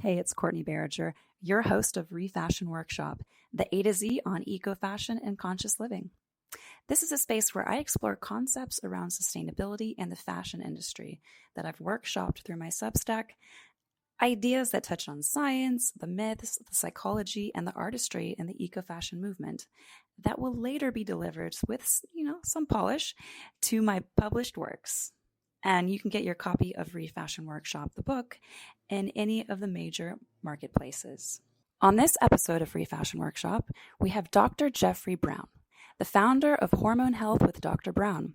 Hey, it's Courtney Barriger, your host of Refashion Workshop, the A to Z on eco-fashion and conscious living. This is a space where I explore concepts around sustainability and the fashion industry that I've workshopped through my Substack, ideas that touch on science, the myths, the psychology, and the artistry in the eco-fashion movement that will later be delivered with, some polish to my published works. And you can get your copy of Refashion Workshop, the book, in any of the major marketplaces. On this episode of Refashion Workshop, we have Dr. Jeffrey Brown, the founder of Hormone Health with Dr. Brown.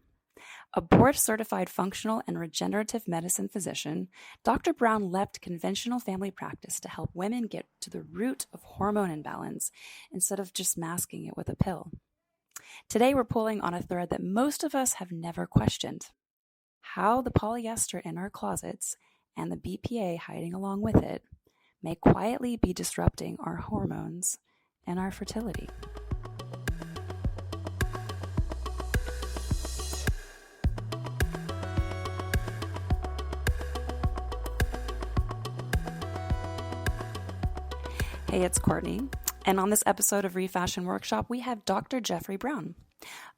A board-certified functional and regenerative medicine physician, Dr. Brown left conventional family practice to help women get to the root of hormone imbalance instead of just masking it with a pill. Today, we're pulling on a thread that most of us have never questioned: how the polyester in our closets and the BPA hiding along with it may quietly be disrupting our hormones and our fertility. Hey, it's Courtney, and on this episode of Refashion Workshop, we have Dr. Jeffrey Brown,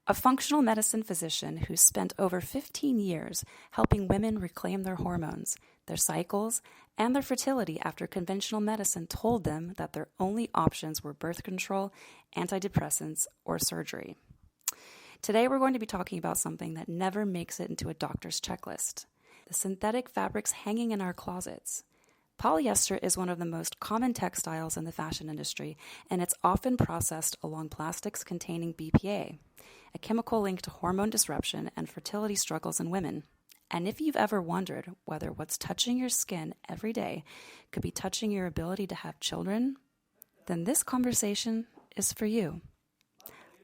a functional medicine physician who spent over 15 years helping women reclaim their hormones, their cycles, and their fertility after conventional medicine told them that their only options were birth control, antidepressants, or surgery. Today, we're going to be talking about something that never makes it into a doctor's checklist: the synthetic fabrics hanging in our closets. Polyester is one of the most common textiles in the fashion industry, and it's often processed along plastics containing BPA, a chemical linked to hormone disruption and fertility struggles in women. And if you've ever wondered whether what's touching your skin every day could be touching your ability to have children, then this conversation is for you.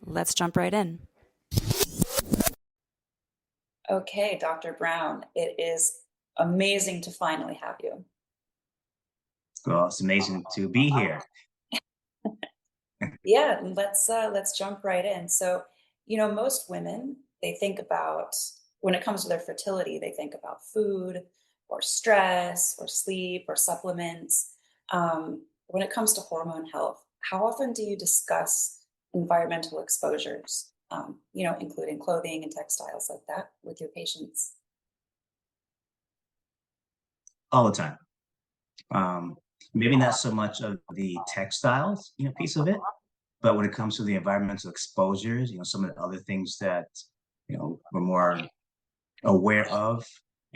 Let's jump right in. Okay, Dr. Brown, it is amazing to finally have you. Well, it's amazing to be here. Yeah, let's jump right in. So, most women, they think about, when it comes to their fertility, they think about food or stress or sleep or supplements. When it comes to hormone health, how often do you discuss environmental exposures, including clothing and textiles like that with your patients? All the time. Maybe not so much of the textiles, piece of it, but when it comes to the environmental exposures, some of the other things that, we're more aware of,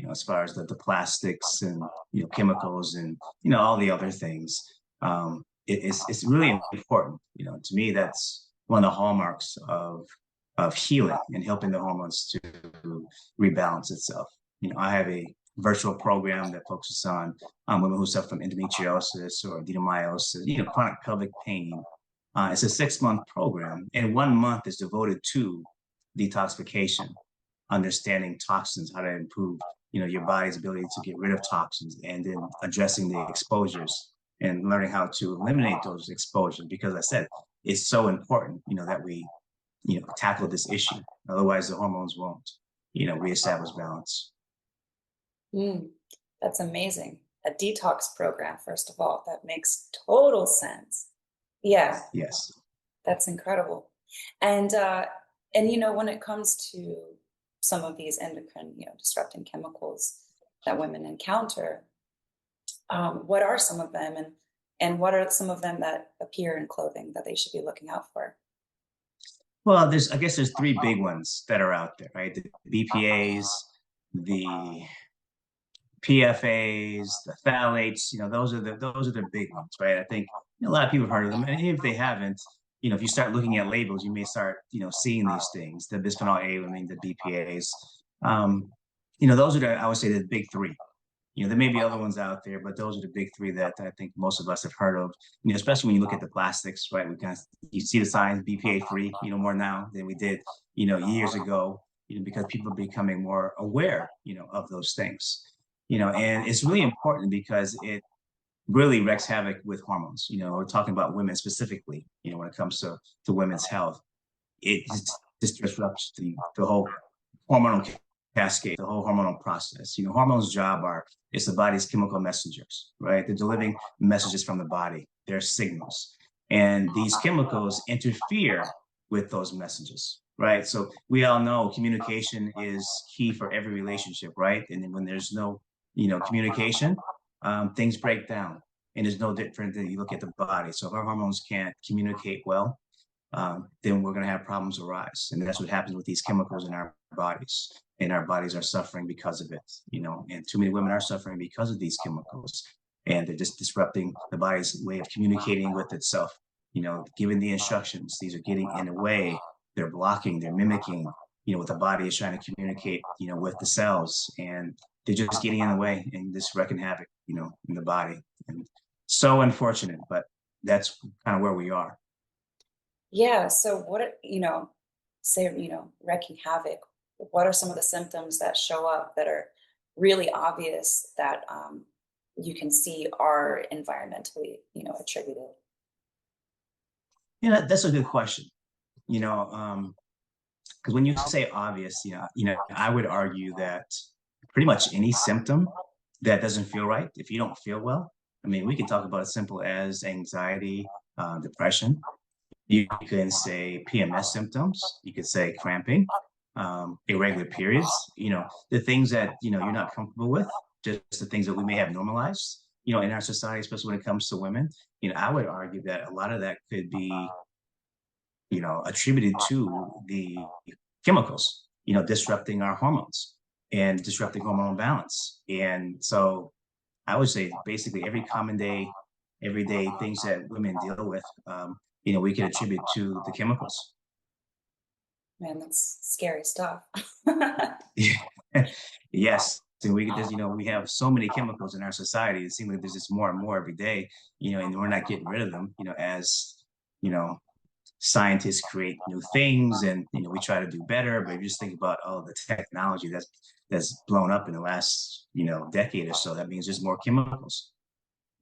as far as the plastics and, chemicals and, all the other things. It's really important. To me, that's one of the hallmarks of healing and helping the hormones to rebalance itself. I have a virtual program that focuses on women who suffer from endometriosis or adenomyosis, chronic pelvic pain. It's a 6-month program, and 1 month is devoted to detoxification, understanding toxins, how to improve, your body's ability to get rid of toxins, and then addressing the exposures and learning how to eliminate those exposures. Because I said, it's so important, that we, tackle this issue. Otherwise, the hormones won't, reestablish balance. That's amazing. A detox program, first of all, that makes total sense. Yeah, Yes. that's incredible. And when it comes to some of these endocrine, disrupting chemicals that women encounter, what are some of them, and what are some of them that appear in clothing that they should be looking out for? Well, I guess there's 3 big ones that are out there, right? The BPAs, the PFAs, the phthalates, those are the big ones, right? I think a lot of people have heard of them, and if they haven't, if you start looking at labels, you may start, seeing these things: the bisphenol A, the BPAs. Those are I would say, the big 3. There may be other ones out there, but those are the big 3 that I think most of us have heard of. Especially when you look at the plastics, right? You see the signs BPA free, more now than we did, years ago, because people are becoming more aware, of those things. And it's really important because it really wreaks havoc with hormones. We're talking about women specifically, when it comes to women's health. It just disrupts the whole hormonal cascade, the whole hormonal process. Hormones' job is the body's chemical messengers, right? They're delivering messages from the body. They're signals. And these chemicals interfere with those messages, right? So we all know communication is key for every relationship, right? And then when there's no, communication, things break down. And it's no different than you look at the body. So if our hormones can't communicate well, then we're going to have problems arise. And that's what happens with these chemicals in our bodies. And our bodies are suffering because of it, and too many women are suffering because of these chemicals. And they're just disrupting the body's way of communicating with itself, giving the instructions. These are getting in the way. They're blocking, they're mimicking, what the body is trying to communicate, with the cells. And they're just getting in the way and just wreaking havoc, in the body. And so unfortunate, but that's kind of where we are. Yeah. So what, say, wreaking havoc, what are some of the symptoms that show up that are really obvious that you can see are environmentally, attributed? That's a good question. Because when you say obvious, I would argue that pretty much any symptom that doesn't feel right, if you don't feel well, I mean, we can talk about as simple as anxiety, depression. You can say PMS symptoms. You could say cramping, irregular periods. The things that you're not comfortable with, just the things that we may have normalized. In our society, especially when it comes to women. I would argue that a lot of that could be, attributed to the chemicals. Disrupting our hormones and disrupting hormonal balance. And so, I would say basically every common day, everyday things that women deal with. We can attribute to the chemicals. Man, that's scary stuff. Yes. And we have so many chemicals in our society. It seems like there's just more and more every day, and we're not getting rid of them, as, you know, scientists create new things and, we try to do better. But if you just think about all the technology that's blown up in the last, decade or so, that means there's more chemicals.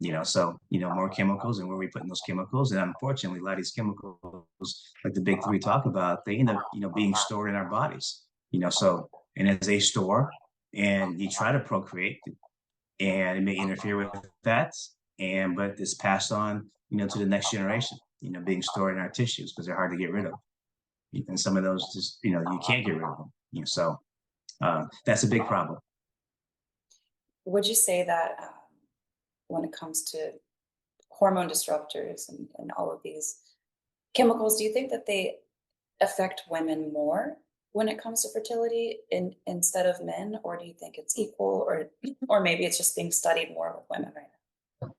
More chemicals, and where we putting those chemicals. And unfortunately, a lot of these chemicals, like the big three talk about, they end up, being stored in our bodies. And as they store and you try to procreate, and it may interfere with that. But it's passed on, to the next generation, being stored in our tissues because they're hard to get rid of. And some of those just, you can't get rid of them. That's a big problem. Would you say that when it comes to hormone disruptors and all of these chemicals, do you think that they affect women more when it comes to fertility instead of men, or do you think it's equal, or maybe it's just being studied more with women right now?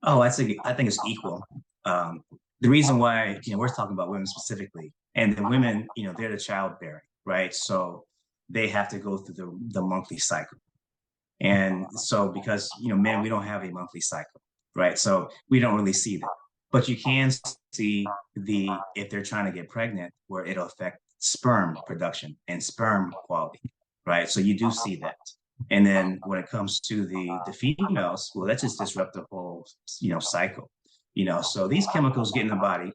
Oh, I think it's equal. The reason why, we're talking about women specifically, and the women, they're the childbearing, right? So they have to go through the monthly cycle. And so because, men, we don't have a monthly cycle, right? So we don't really see that. But you can see if they're trying to get pregnant, where it'll affect sperm production and sperm quality, right? So you do see that. And then when it comes to the females, well, that just disrupt the whole, cycle. So these chemicals get in the body,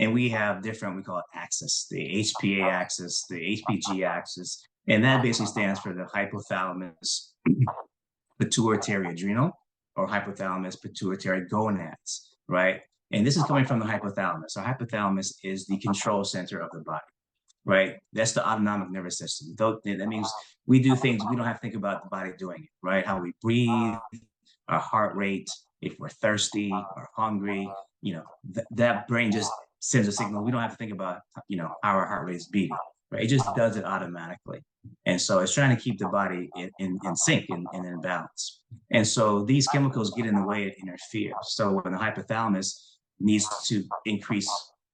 and we have different, we call it axis, the HPA axis, the HPG axis, and that basically stands for the hypothalamus pituitary adrenal, or hypothalamus pituitary gonads, right? And this is coming from the hypothalamus. Our hypothalamus is the control center of the body, right? That's the autonomic nervous system. That means we do things, we don't have to think about the body doing it, right? How we breathe, our heart rate, if we're thirsty or hungry, that brain just sends a signal. We don't have to think about, how our heart rate is beating, right? It just does it automatically. And so it's trying to keep the body in sync and in balance. And so these chemicals get in the way and interfere. So when the hypothalamus needs to increase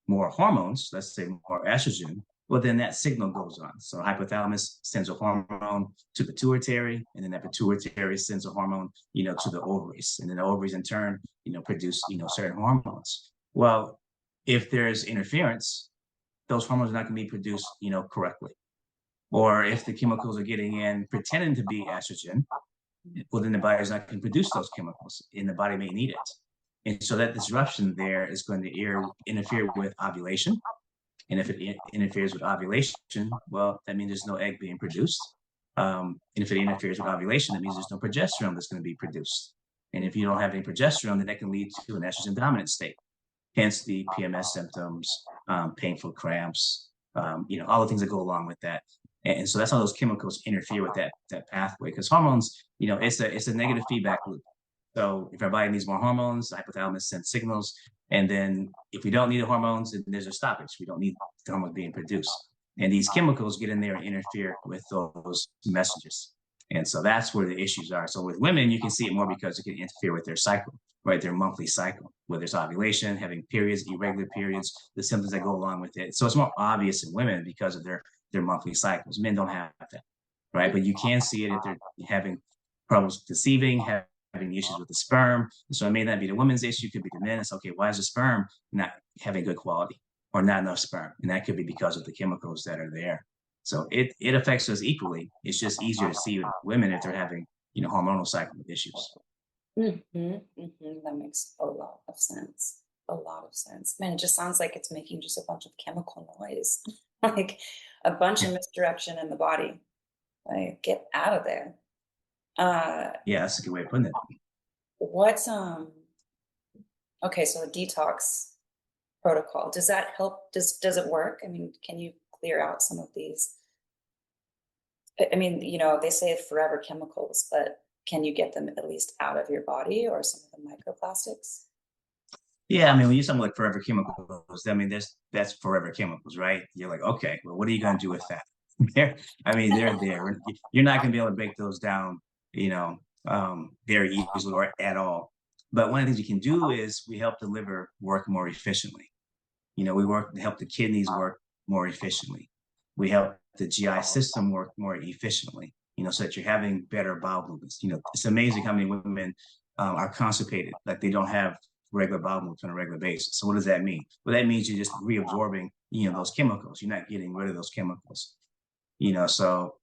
more hormones, let's say more estrogen, well, then that signal goes on. So hypothalamus sends a hormone to the pituitary, and then that pituitary sends a hormone, to the ovaries. And then the ovaries in turn, produce, certain hormones. Well, if there's interference, those hormones are not going to be produced, correctly. Or if the chemicals are getting in pretending to be estrogen, well, then the body is not going to produce those chemicals, and the body may need it. And so that disruption there is going to interfere with ovulation. And if it interferes with ovulation, well, that means there's no egg being produced. And if it interferes with ovulation, that means there's no progesterone that's going to be produced. And if you don't have any progesterone, then that can lead to an estrogen dominant state. Hence the PMS symptoms, painful cramps, all the things that go along with that. And so that's how those chemicals interfere with that pathway. Because hormones, it's a negative feedback loop. So if our body needs more hormones, the hypothalamus sends signals. And then if we don't need the hormones, then there's a stoppage. We don't need the hormones being produced. And these chemicals get in there and interfere with those messages. And so that's where the issues are. So with women, you can see it more because it can interfere with their cycle, right? Their monthly cycle, whether it's ovulation, having periods, irregular periods, the symptoms that go along with it. So it's more obvious in women because of their monthly cycles. Men don't have that, right? But you can see it if they're having problems conceiving, having issues with the sperm. So it may not be the woman's issue, it could be the men. It's okay, why is the sperm not having good quality or not enough sperm? And that could be because of the chemicals that are there. So it affects us equally. It's just easier to see with women if they're having, hormonal cycle issues. That makes a lot of sense. A lot of sense. Man, it just sounds like it's making just a bunch of chemical noise, like a bunch of misdirection in the body. Like, get out of there. Yeah, that's a good way of putting it. What's okay, so a detox protocol, does that help? Does it work? I mean, can you clear out some of these? I mean, they say forever chemicals, but can you get them at least out of your body, or some of the microplastics? Yeah, I mean, when you something like forever chemicals, I mean, that's forever chemicals, right? You're like, okay, well, what are you going to do with that? They're there. You're not going to be able to break those down, very easily or at all. But one of the things you can do is we help the liver work more efficiently. We help the kidneys work more efficiently. We help the GI system work more efficiently, so that you're having better bowel movements. It's amazing how many women are constipated, like they don't have regular bowel movements on a regular basis. So what does that mean? Well, that means you're just reabsorbing, those chemicals. You're not getting rid of those chemicals. So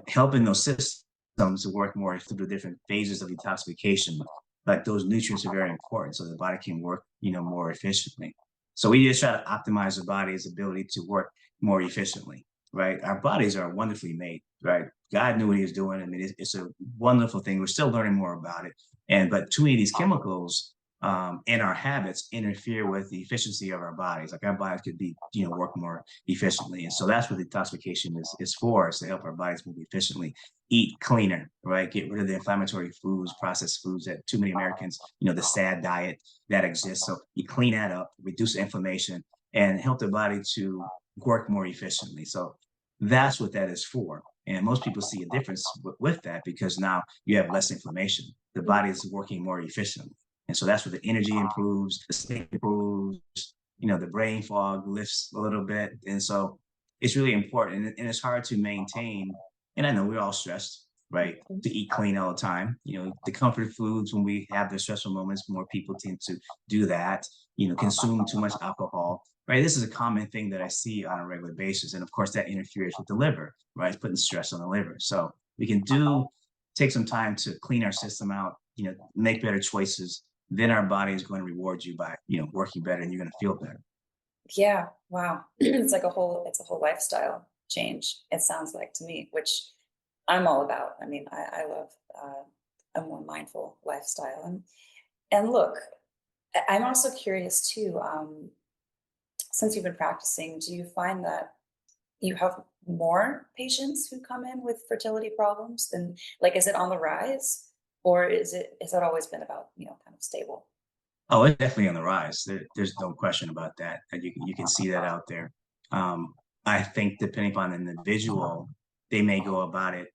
helping those systems to work more through the different phases of detoxification, like those nutrients are very important so the body can work, more efficiently. So we just try to optimize the body's ability to work more efficiently, right? Our bodies are wonderfully made, right? God knew what he was doing. I mean, it's a wonderful thing. We're still learning more about it. But too many of these chemicals and our habits interfere with the efficiency of our bodies. Like our bodies could be, work more efficiently. And so that's what detoxification is for, is to help our bodies move efficiently, eat cleaner, right? Get rid of the inflammatory foods, processed foods that too many Americans, the SAD diet that exists. So you clean that up, reduce inflammation, and help the body to work more efficiently. So that's what that is for. And most people see a difference with that because now you have less inflammation. The body is working more efficiently. And so that's where the energy improves, the sleep improves, the brain fog lifts a little bit. And so it's really important. And it's hard to maintain. And I know we're all stressed, right? To eat clean all the time. The comfort foods, when we have the stressful moments, more people tend to do that, consume too much alcohol, right? This is a common thing that I see on a regular basis. And of course, that interferes with the liver, right? It's putting stress on the liver. So we can take some time to clean our system out, make better choices. Then our body is going to reward you by, working better, and you're going to feel better. Yeah. Wow. It's a whole lifestyle change, it sounds like to me, which I'm all about. I mean, I love a more mindful lifestyle. And look, I'm also curious too, since you've been practicing, do you find that you have more patients who come in with fertility problems than, like, is it on the rise? Or has that always been about, kind of stable? Oh, it's definitely on the rise. There's no question about that. And you can see that out there. I think depending upon the individual, they may go about it.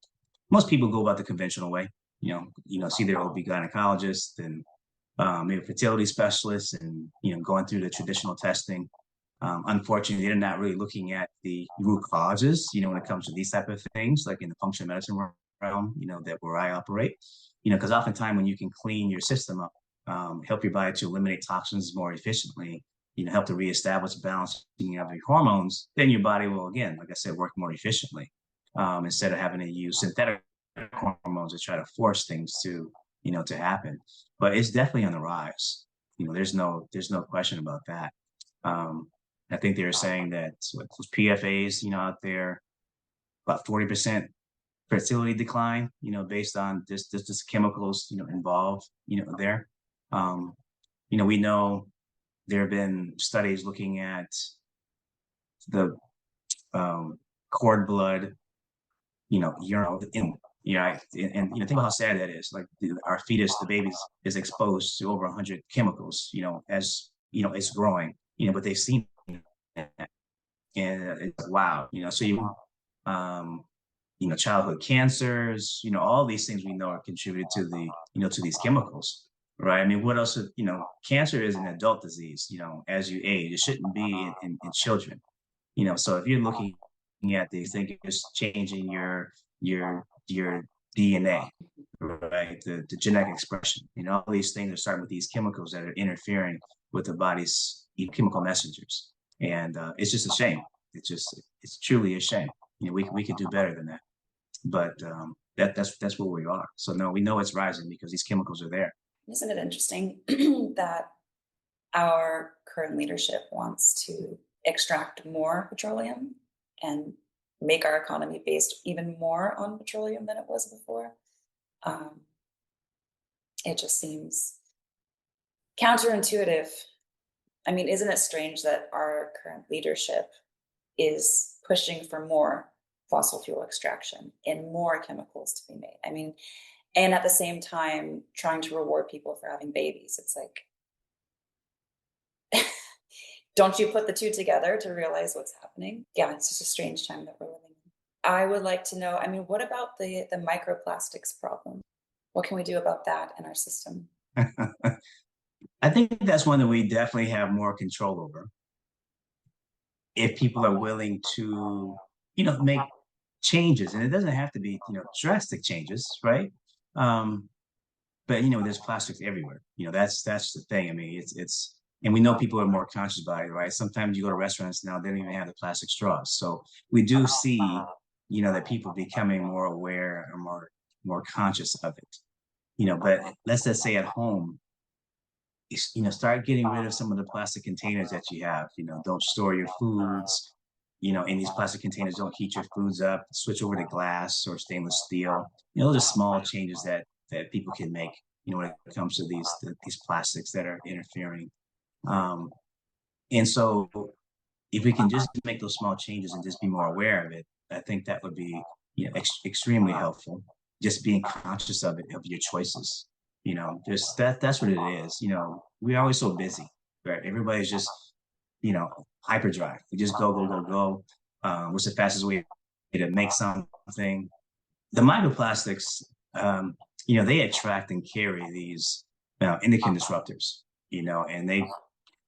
Most people go about the conventional way, see their OB gynecologist and maybe a fertility specialist and, going through the traditional testing. Unfortunately, they're not really looking at the root causes, when it comes to these type of things, like in the functional medicine realm, that where I operate, because oftentimes when you can clean your system up, help your body to eliminate toxins more efficiently, help to reestablish balance of your hormones, then your body will, again, like I said, work more efficiently, instead of having to use synthetic hormones to try to force things to happen. But it's definitely on the rise. There's no question about that. I think they were saying that with those PFAs, out there, about 40% fertility decline, based on this chemicals, involved, there. Um, we know there have been studies looking at the cord blood, think about how sad that is. Like our fetus, the baby is exposed to over 100 chemicals, as it's growing, but they've seen it, and it's wow, so um, childhood cancers, all these things we know are contributed to to these chemicals, right? I mean, what else? Cancer is an adult disease, as you age. It shouldn't be in children, so if you're looking at these things, it's changing your DNA, right? The genetic expression, all these things are starting with these chemicals that are interfering with the body's chemical messengers, and it's just a shame. It's truly a shame. We could do better than that, but that's where we are. So no, we know it's rising because these chemicals are there. Isn't it interesting that our current leadership wants to extract more petroleum and make our economy based even more on petroleum than it was before? It just seems counterintuitive. I mean, isn't it strange that our current leadership is pushing for more fossil fuel extraction and more chemicals to be made? I mean, and at the same time, trying to reward people for having babies. It's like, don't you put the two together to realize what's happening? Yeah, it's just a strange time that we're living in. I would like to know, I mean, what about the microplastics problem? What can we do about that in our system? I think that's one that we definitely have more control over if people are willing to, make changes. And it doesn't have to be, drastic changes, right? But there's plastics everywhere. That's the thing. I mean, it's and we know people are more conscious about it, right? Sometimes you go to restaurants now, they don't even have the plastic straws. So we do see, that people becoming more aware or more conscious of it. But let's just say at home, start getting rid of some of the plastic containers that you have. Don't store your foods, in these plastic containers. Don't heat your foods up. Switch over to glass or stainless steel. Those are small changes that people can make, when it comes to these plastics that are interfering. And so if we can just make those small changes and just be more aware of it, I think that would be, extremely helpful. Just being conscious of it, of your choices. Just that's what it is. We're always so busy, right? Everybody's just, hyperdrive. We just go, go, go, go. What's the fastest way to make something? The microplastics, they attract and carry these endocrine disruptors, and they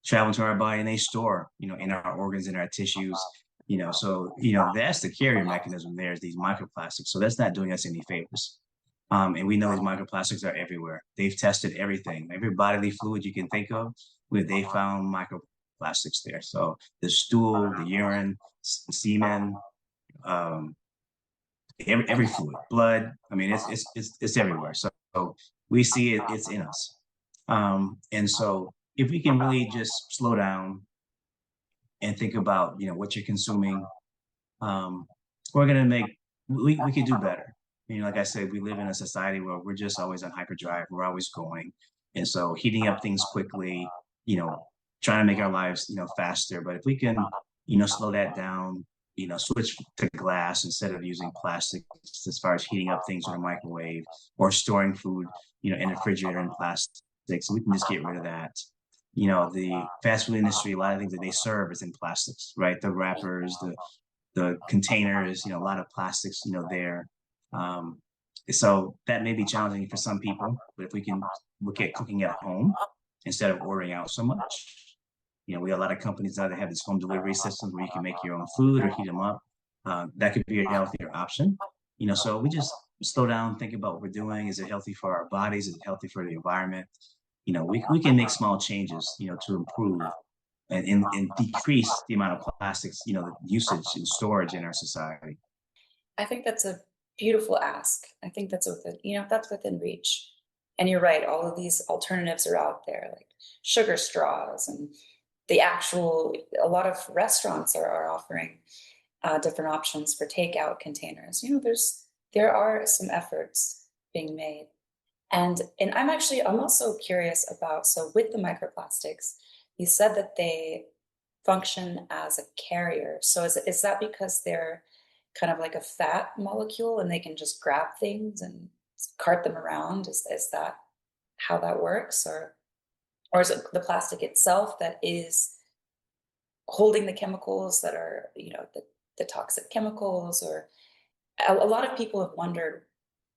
travel into our body and they store, in our organs, in our tissues, so, that's the carrier mechanism there is these microplastics. So that's not doing us any favors. And we know these microplastics are everywhere. They've tested everything, every bodily fluid you can think of, where they found microplastics there. So the stool, the urine, semen, every fluid, blood. I mean, it's everywhere. So we see it, it's in us. And so if we can really just slow down and think about, what you're consuming, we're going to we could do better. Like I said, we live in a society where we're just always on hyperdrive. We're always going. And so heating up things quickly, trying to make our lives, faster. But if we can, slow that down, switch to glass instead of using plastic as far as heating up things in a microwave or storing food, in a refrigerator in plastic. So we can just get rid of that. The fast food industry, a lot of things that they serve is in plastics, right? The wrappers, the containers, a lot of plastics, there. So that may be challenging for some people, but if we can look at cooking at home instead of ordering out so much, we have a lot of companies now that have these home delivery systems where you can make your own food or heat them up. That could be a healthier option. So we just slow down, think about what we're doing. Is it healthy for our bodies? Is it healthy for the environment? We can make small changes, to improve and decrease the amount of plastics, the usage and storage in our society. I think that's a beautiful ask. I think that's that's within reach. And you're right, all of these alternatives are out there, like sugar straws, and a lot of restaurants are offering different options for takeout containers. There are some efforts being made. And I'm also curious about, so with the microplastics, you said that they function as a carrier. So is that because they're kind of like a fat molecule and they can just grab things and cart them around? Is that how that works? Or is it the plastic itself that is holding the chemicals that are, the toxic chemicals? Or a lot of people have wondered,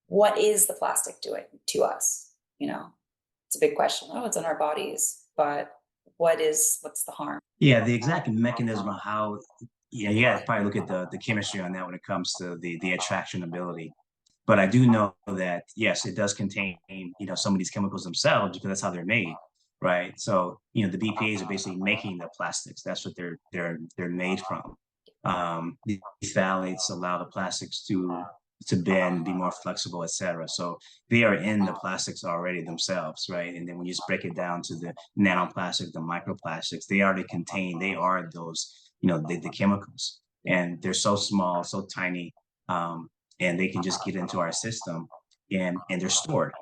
what is the plastic doing to us? It's a big question. Oh, it's in our bodies, but what's the harm? Yeah, the exact mechanism of how, yeah, you got to probably look at the chemistry on that when it comes to the attraction ability. But I do know that, yes, it does contain, some of these chemicals themselves because that's how they're made, right? So, the BPAs are basically making the plastics. That's what they're made from. These phthalates allow the plastics to bend, be more flexible, etc. So they are in the plastics already themselves, right? And then when you just break it down to the nanoplastic, the microplastics, they already contain, they are those, the chemicals. And they're so small, so tiny, and they can just get into our system and they're stored.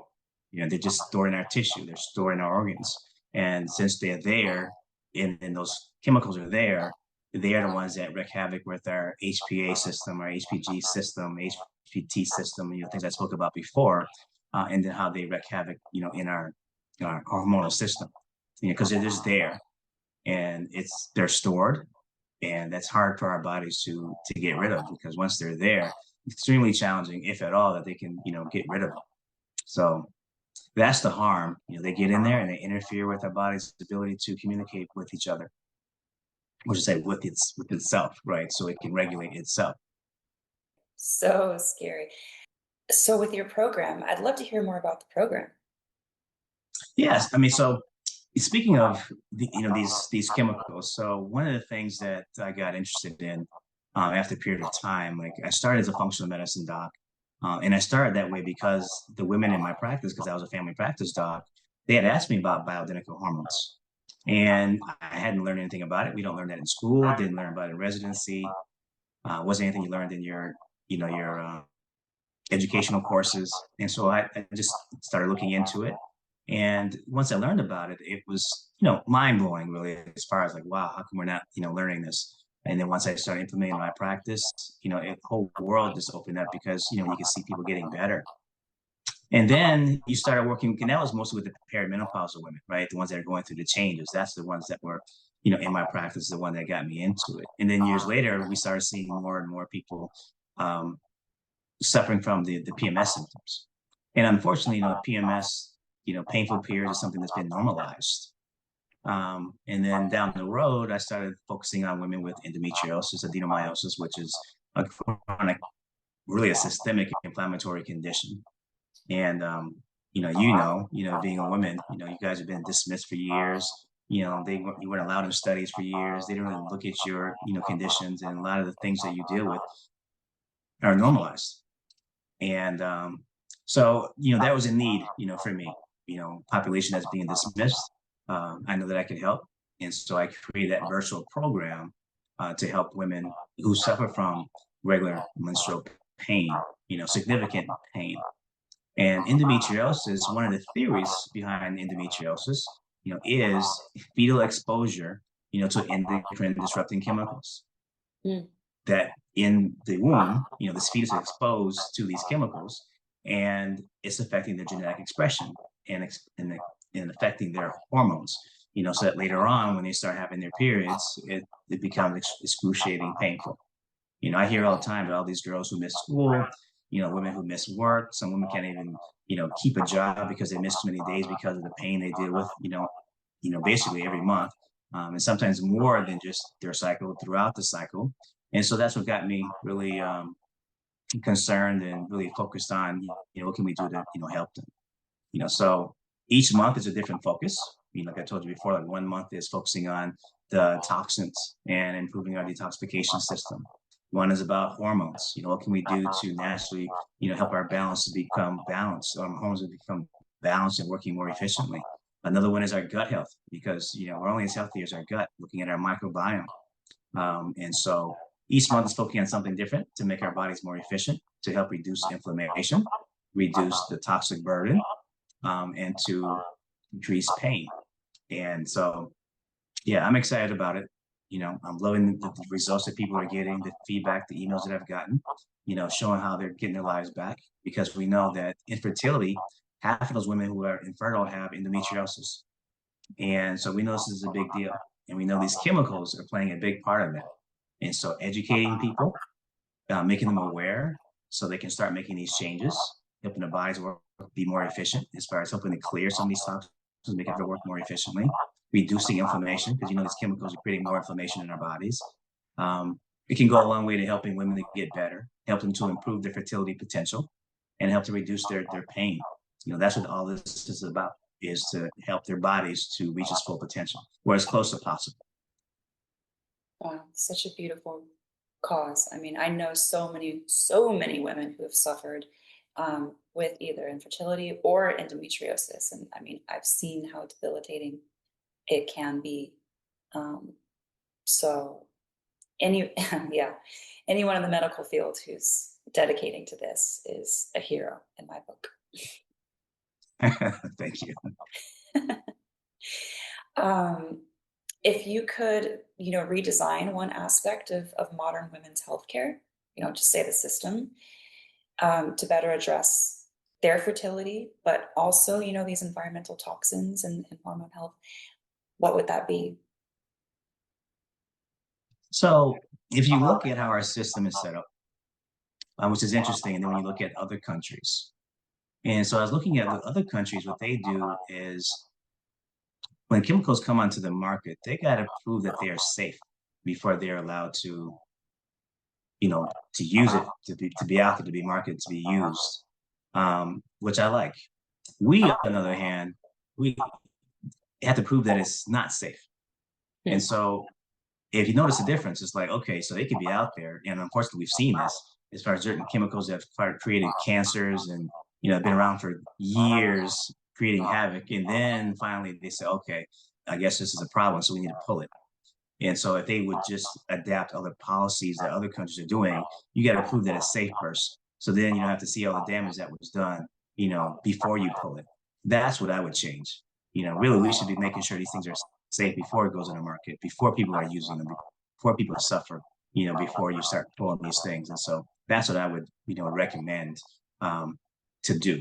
They're just stored in our tissue, they're stored in our organs. And since they're there, and those chemicals are there, they are the ones that wreak havoc with our HPA system, our HPG system, HPT system, things I spoke about before, and then how they wreak havoc, in our hormonal system, because they're just there and they're stored, and that's hard for our bodies to get rid of, because once they're there, it's extremely challenging, if at all, that they can, get rid of them. So that's the harm. They get in there and they interfere with our body's ability to communicate with each other, or to say with itself, right? So it can regulate itself. So scary. So with your program, I'd love to hear more about the program. Yes, I mean, so speaking of these chemicals, so one of the things that I got interested in, after a period of time, like I started as a functional medicine doc, and I started that way because the women in my practice, because I was a family practice doc, they had asked me about bioidentical hormones, and I hadn't learned anything about it. We don't learn that in school. Didn't learn about it in residency. Wasn't anything you learned in your educational courses. And so I just started looking into it. And once I learned about it, it was, mind blowing, really, as far as like, wow, how come we're not, learning this? And then once I started implementing my practice, the whole world just opened up, because, you can see people getting better. And then you started working, and that was mostly with the perimenopausal women, right? The ones that are going through the changes. That's the ones that were, in my practice, the one that got me into it. And then years later, we started seeing more and more people, suffering from the PMS symptoms. And unfortunately, PMS, painful periods is something that's been normalized. And then down the road, I started focusing on women with endometriosis, adenomyosis, which is a chronic, really a systemic inflammatory condition. And, being a woman, you guys have been dismissed for years. You weren't allowed in studies for years. They didn't really look at your, conditions, and a lot of the things that you deal with are normalized. And so, that was a need, for me, population that's being dismissed. I know that I could help. And so I created that virtual program to help women who suffer from regular menstrual pain, significant pain. And endometriosis, one of the theories behind endometriosis, is fetal exposure, to endocrine disrupting chemicals. Mm. That in the womb, this fetus is exposed to these chemicals, and it's affecting their genetic expression and affecting their hormones. So that later on, when they start having their periods, it becomes excruciating painful. I hear all the time about all these girls who miss school, women who miss work. Some women can't even, keep a job because they miss too many days because of the pain they deal with, basically every month. And sometimes more than just their cycle, throughout the cycle. And so that's what got me really concerned and really focused on, what can we do to, help them? So each month is a different focus. Like I told you before, like 1 month is focusing on the toxins and improving our detoxification system. One is about hormones. What can we do to naturally, help our balance to become balanced, hormones to become balanced and working more efficiently. Another one is our gut health, because we're only as healthy as our gut, looking at our microbiome. And so each month is focusing on something different to make our bodies more efficient, to help reduce inflammation, reduce the toxic burden, and to decrease pain. And so, yeah, I'm excited about it. I'm loving the results that people are getting, the feedback, the emails that I've gotten, showing how they're getting their lives back, because we know that infertility, half of those women who are infertile have endometriosis. And so we know this is a big deal. And we know these chemicals are playing a big part of that. And so educating people, making them aware so they can start making these changes, helping the bodies work, be more efficient as far as helping to clear some of these toxins, making it work more efficiently, reducing inflammation, because these chemicals are creating more inflammation in our bodies. It can go a long way to helping women to get better, help them to improve their fertility potential, and help to reduce their pain. That's what all this is about, is to help their bodies to reach its full potential, or as close as possible. Wow, such a beautiful cause. I mean, I know so many women who have suffered with either infertility or endometriosis. And I mean, I've seen how debilitating it can be. So yeah, anyone in the medical field who's dedicating to this is a hero in my book. Thank you. If you could, redesign one aspect of modern women's healthcare, just say the system, to better address their fertility, but also, these environmental toxins and hormone health, what would that be? So if you look at how our system is set up, which is interesting, and then when you look at other countries, and so I was looking at other countries, what they do is when chemicals come onto the market, they got to prove that they are safe before they're allowed to, to use it, to be out there, to be marketed, to be used, which I like. We, on the other hand, we have to prove that it's not safe. And so if you notice the difference, it's like, okay, so they could be out there. And unfortunately, we've seen this as far as certain chemicals that have created cancers and, been around for years, creating havoc. And then finally they say, okay, I guess this is a problem, so we need to pull it. And so if they would just adapt other policies that other countries are doing, you got to prove that it's safe first. So then you don't have to see all the damage that was done, before you pull it. That's what I would change. Really, we should be making sure these things are safe before it goes in the market, before people are using them, before people suffer, before you start pulling these things. And so that's what I would, recommend to do.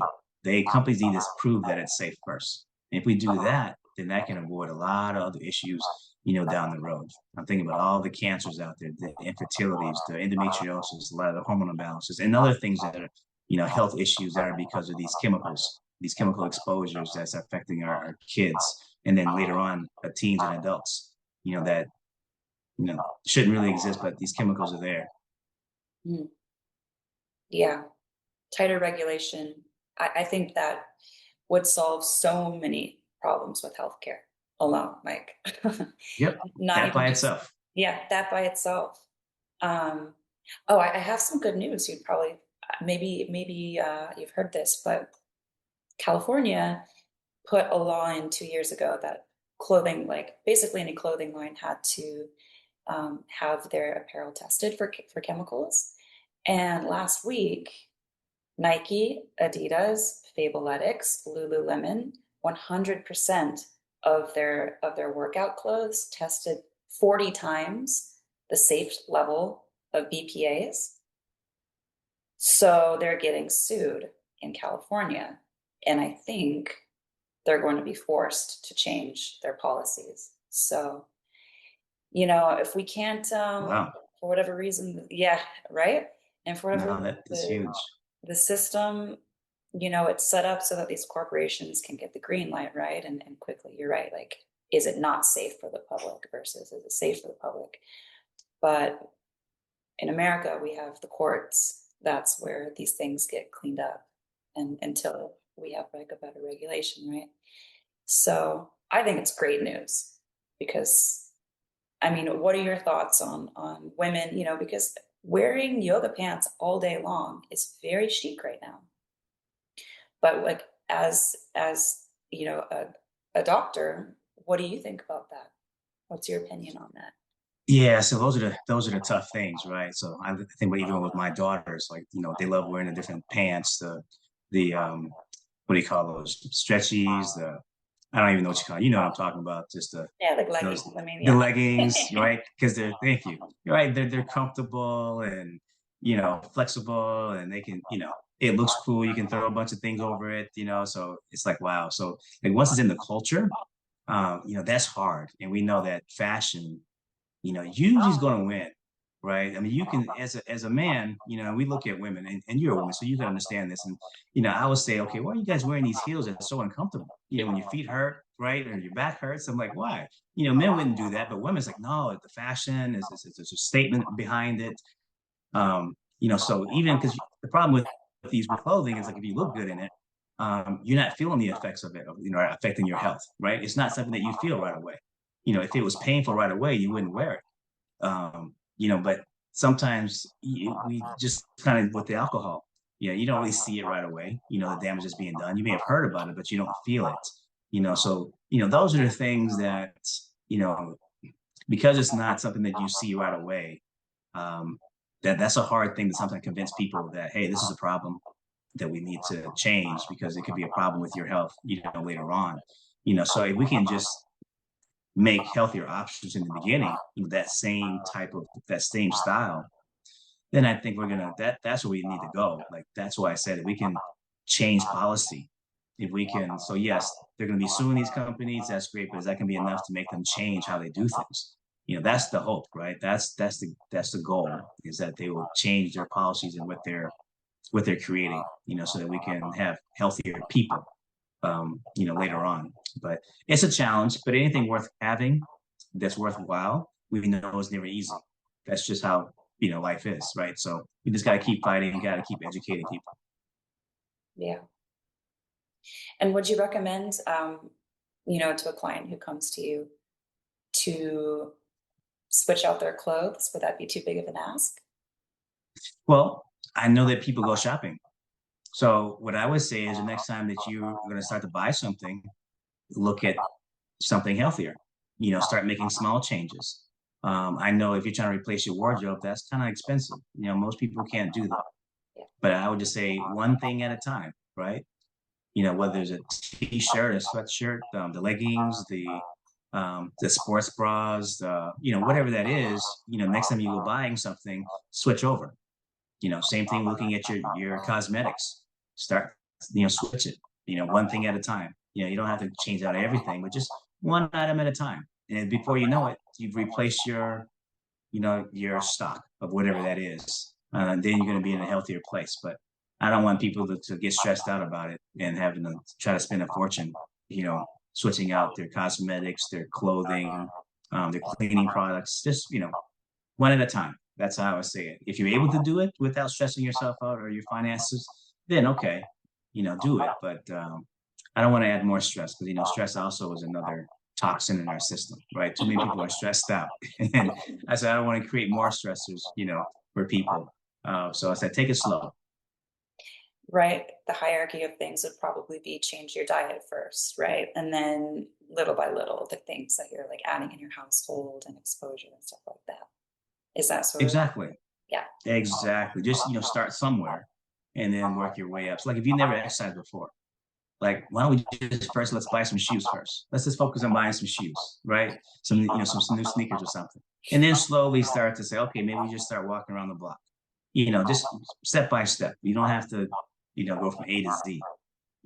Companies need to prove that it's safe first. And if we do that, then that can avoid a lot of other issues, down the road. I'm thinking about all the cancers out there, the infertilities, the endometriosis, a lot of the hormonal imbalances, and other things that are, health issues that are because of these chemicals, these chemical exposures that's affecting our kids. And then later on, teens and adults, that, shouldn't really exist, but these chemicals are there. Yeah. Tighter regulation. I think that would solve so many problems with healthcare alone, Mike. Yep. That by itself. Yeah, that by itself. I have some good news. You'd probably, maybe you've heard this, but California put a law in 2 years ago that clothing, like basically any clothing line, had to have their apparel tested for chemicals. And last week, Nike, Adidas, Fabletics, Lululemon, 100% of their workout clothes tested 40 times the safe level of BPAs. So they're getting sued in California. And I think they're going to be forced to change their policies. So, if we can't, Wow. for whatever reason, yeah, right? And for whatever that's huge. The system, it's set up so that these corporations can get the green light, right? And quickly, you're right. Like, is it not safe for the public versus is it safe for the public? But in America, we have the courts. That's where these things get cleaned up, and until we have like a better regulation, right? So I think it's great news, because, I mean, what are your thoughts on women? Because wearing yoga pants all day long is very chic right now. But like as a a doctor, what do you think about that? What's your opinion on that? Yeah, so those are the tough things, right? So I think even with my daughters, like they love wearing the different pants, the what do you call those stretchies? The I don't even know what you call it. You know what I'm talking about? Just Yeah, like those leggings. I mean, the yeah. leggings, right? Because they're thank you, right? They're comfortable and flexible, and they can it looks cool. You can throw a bunch of things over it, So it's like wow. So like once it's in the culture, that's hard, and we know that fashion usually is going to win, right? I mean, you can, as a man, we look at women, and you're a woman, so you can understand this. And I would say, okay, why are you guys wearing these heels that's so uncomfortable? When your feet hurt, right, or your back hurts. I'm like, why? Men wouldn't do that, but women's like, no, the fashion is there's a statement behind it. So even because the problem with these with clothing is like if you look good in it, you're not feeling the effects of it, affecting your health, right? It's not something that you feel right away. If it was painful right away, you wouldn't wear it. But sometimes we just kind of with the alcohol, you don't really see it right away. The damage is being done. You may have heard about it, but you don't feel it. So those are the things that you know because it's not something that you see right away. Um, that's a hard thing to sometimes convince people that hey, this is a problem that we need to change because it could be a problem with your health, later on. So if we can just make healthier options in the beginning, that same style, then I think that's where we need to go. Like that's why I said if we can change policy, if we can. So yes, they're going to be suing these companies. That's great, but is that going to be enough to make them change how they do things? That's the hope, right? That's the goal is that they will change their policies and what they're creating. So that we can have healthier people. Later on. But it's a challenge. But anything worth having that's worthwhile, we know is never easy. That's just how life is, right? So we just got to keep fighting. Got to keep educating people. Yeah. And would you recommend, to a client who comes to you to switch out their clothes? Would that be too big of an ask? Well, I know that people go shopping. So what I would say is the next time that you're going to start to buy something, look at something healthier. Start making small changes. I know if you're trying to replace your wardrobe, that's kind of expensive. Most people can't do that. Yeah. But I would just say one thing at a time, right? Whether it's a t-shirt, a sweatshirt, the leggings, the sports bras, whatever that is. Next time you go buying something, switch over. Same thing looking at your cosmetics. Start, switch it. One thing at a time. You don't have to change out everything, but just one item at a time. And before you know it, you've replaced your stock of whatever that is. Then you're going to be in a healthier place. But I don't want people to get stressed out about it and having to try to spend a fortune, switching out their cosmetics, their clothing, their cleaning products. Just one at a time. That's how I would say it. If you're able to do it without stressing yourself out or your finances, then okay, do it. But I don't want to add more stress because stress also is another toxin in our system, right? Too many people are stressed out, and I said I don't want to create more stressors, for people. So I said take it slow. Right. The hierarchy of things would probably be change your diet first, right? And then little by little, the things that you're like adding in your household and exposure and stuff like that. Is that sort of, Exactly, yeah. exactly. Just start somewhere, and then work your way up. So like if you never exercised before, like why don't we just first let's buy some shoes first. Let's just focus on buying some shoes, right? Some new sneakers or something, and then slowly start to say, okay, maybe we just start walking around the block. Just step by step. You don't have to go from A to Z.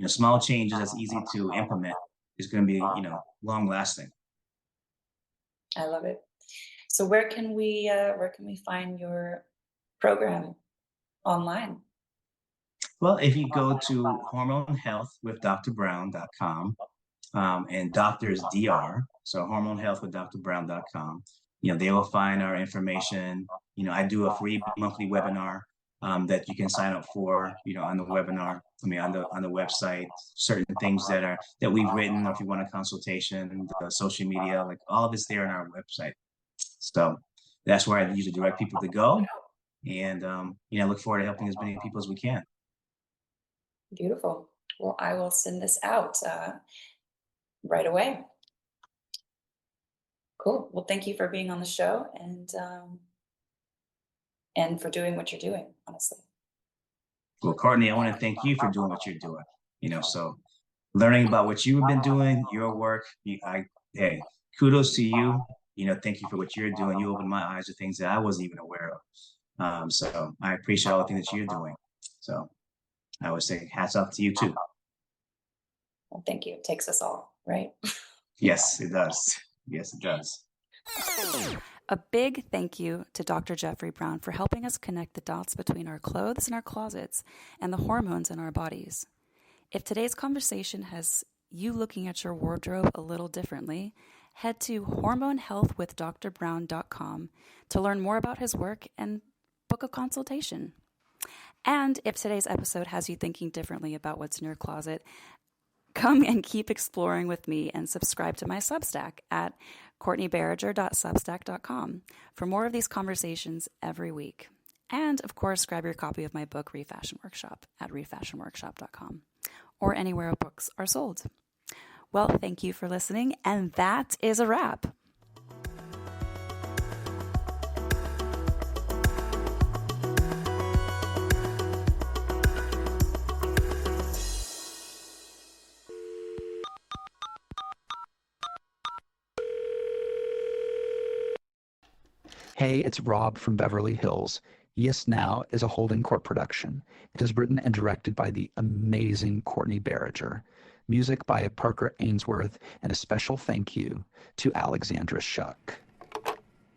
Small changes that's easy to implement is going to be long lasting. I love it. So where can we find your program online? Well, if you go to hormone health with drbrown.com, and doctors DR, so hormone health with drbrown.com, they will find our information. I do a free monthly webinar that you can sign up for, on the webinar. I mean, on the website, certain things that we've written, or if you want a consultation, the social media, like all of it's there on our website. So that's where I usually direct people to go. And, I look forward to helping as many people as we can. Beautiful. Well, I will send this out. right away. Cool. Well, thank you for being on the show and for doing what you're doing, honestly. Well, Courtney, I want to thank you for doing what you're doing. So learning about what you've been doing, your work, hey, kudos to you. Thank you for what you're doing. You opened my eyes to things that I wasn't even aware of. So I appreciate all the things that you're doing. So I would say hats off to you too. Well, thank you. It takes us all, right? Yes, it does. Yes, it does. A big thank you to Dr. Jeffrey Brown for helping us connect the dots between our clothes in our closets and the hormones in our bodies. If today's conversation has you looking at your wardrobe a little differently, head to hormonehealthwithdrbrown.com to learn more about his work and book a consultation. And if today's episode has you thinking differently about what's in your closet, come and keep exploring with me and subscribe to my Substack at courtneybarriger.substack.com for more of these conversations every week. And of course, grab your copy of my book, Refashion Workshop, at refashionworkshop.com or anywhere books are sold. Well, thank you for listening, and that is a wrap. Hey, it's Rob from Beverly Hills. Yes Now is a Holding Court production. It is written and directed by the amazing Courtney Barriger. Music by Parker Ainsworth, and a special thank you to Alexandra Shuck.